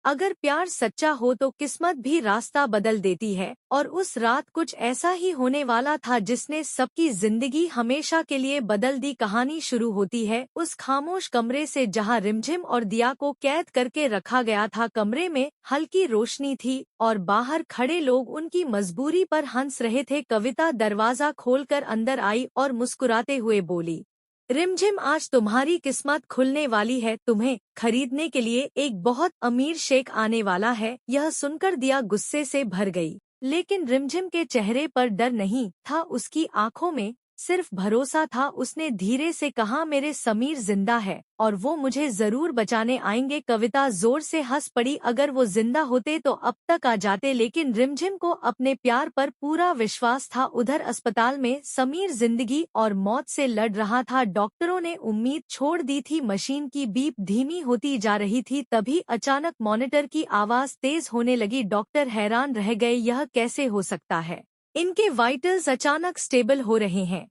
अगर प्यार सच्चा हो तो किस्मत भी रास्ता बदल देती है, और उस रात कुछ ऐसा ही होने वाला था जिसने सबकी जिंदगी हमेशा के लिए बदल दी। कहानी शुरू होती है उस खामोश कमरे से जहां रिमझिम और दिया को कैद करके रखा गया था। कमरे में हल्की रोशनी थी और बाहर खड़े लोग उनकी मजबूरी पर हंस रहे थे। कविता दरवाजा खोलकर अंदर आई और मुस्कुराते हुए बोली, रिमझिम, आज तुम्हारी किस्मत खुलने वाली है। तुम्हें खरीदने के लिए एक बहुत अमीर शेख आने वाला है। यह सुनकर दिया गुस्से से भर गई, लेकिन रिमझिम के चेहरे पर डर नहीं था, उसकी आंखों में सिर्फ भरोसा था। उसने धीरे से कहा, मेरे समीर जिंदा है और वो मुझे जरूर बचाने आएंगे। कविता जोर से हंस पड़ी, अगर वो जिंदा होते तो अब तक आ जाते। लेकिन रिमझिम को अपने प्यार पर पूरा विश्वास था। उधर अस्पताल में समीर जिंदगी और मौत से लड़ रहा था। डॉक्टरों ने उम्मीद छोड़ दी थी, मशीन की बीप धीमी होती जा रही थी। तभी अचानक मॉनिटर की आवाज तेज होने लगी। डॉक्टर हैरान रह गए, यह कैसे हो सकता है? इनके वाइटल्स अचानक स्टेबल हो रहे हैं।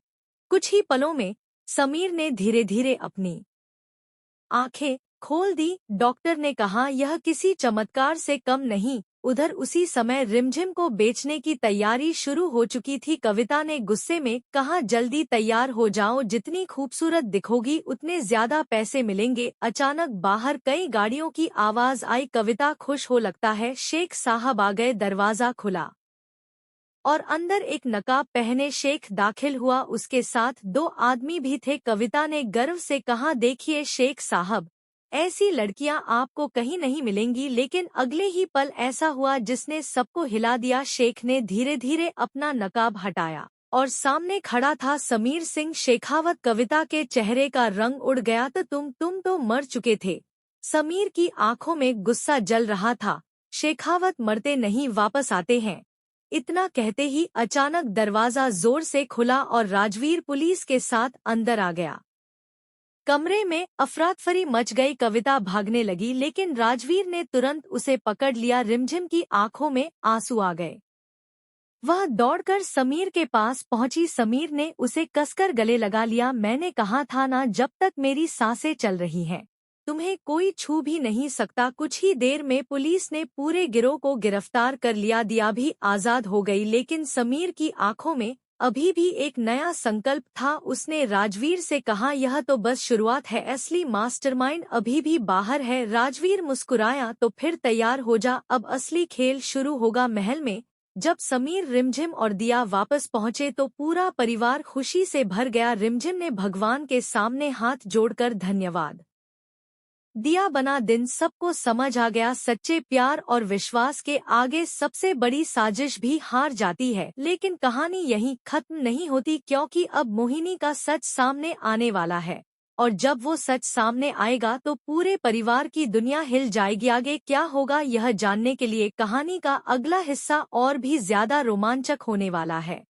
कुछ ही पलों में समीर ने धीरे धीरे अपनी आंखें खोल दी। डॉक्टर ने कहा, यह किसी चमत्कार से कम नहीं। उधर उसी समय रिमझिम को बेचने की तैयारी शुरू हो चुकी थी। कविता ने गुस्से में कहा, जल्दी तैयार हो जाओ, जितनी खूबसूरत दिखोगी उतने ज्यादा पैसे मिलेंगे। अचानक बाहर कई गाड़ियों की आवाज आई। कविता खुश हो, लगता है शेख साहब आ गए। दरवाजा खुला और अंदर एक नकाब पहने शेख दाखिल हुआ। उसके साथ दो आदमी भी थे। कविता ने गर्व से कहा, देखिए शेख साहब, ऐसी लड़कियां आपको कहीं नहीं मिलेंगी। लेकिन अगले ही पल ऐसा हुआ जिसने सबको हिला दिया। शेख ने धीरे धीरे अपना नकाब हटाया और सामने खड़ा था समीर सिंह शेखावत। कविता के चेहरे का रंग उड़ गया। तो तुम तो मर चुके थे। समीर की आंखों में गुस्सा जल रहा था। शेखावत मरते नहीं, वापस आते हैं। इतना कहते ही अचानक दरवाजा जोर से खुला और राजवीर पुलिस के साथ अंदर आ गया। कमरे में अफरातफरी मच गई। कविता भागने लगी, लेकिन राजवीर ने तुरंत उसे पकड़ लिया। रिमझिम की आंखों में आंसू आ गए। वह दौड़कर समीर के पास पहुंची। समीर ने उसे कसकर गले लगा लिया। मैंने कहा था ना, जब तक मेरी सांसें चल रही हैं तुम्हें कोई छू भी नहीं सकता। कुछ ही देर में पुलिस ने पूरे गिरोह को गिरफ्तार कर लिया। दिया भी आजाद हो गई, लेकिन समीर की आंखों में अभी भी एक नया संकल्प था। उसने राजवीर से कहा, यह तो बस शुरुआत है, असली मास्टरमाइंड अभी भी बाहर है। राजवीर मुस्कुराया, तो फिर तैयार हो जा, अब असली खेल शुरू होगा। महल में जब समीर, रिमझिम और दिया वापस पहुंचे तो पूरा परिवार खुशी से भर गया। रिमझिम ने भगवान के सामने हाथ जोड़कर धन्यवाद दिया। बना दिन सबको समझ आ गया, सच्चे प्यार और विश्वास के आगे सबसे बड़ी साजिश भी हार जाती है। लेकिन कहानी यहीं खत्म नहीं होती, क्योंकि अब मोहिनी का सच सामने आने वाला है। और जब वो सच सामने आएगा तो पूरे परिवार की दुनिया हिल जाएगी। आगे क्या होगा, यह जानने के लिए कहानी का अगला हिस्सा और भी ज्यादा रोमांचक होने वाला है।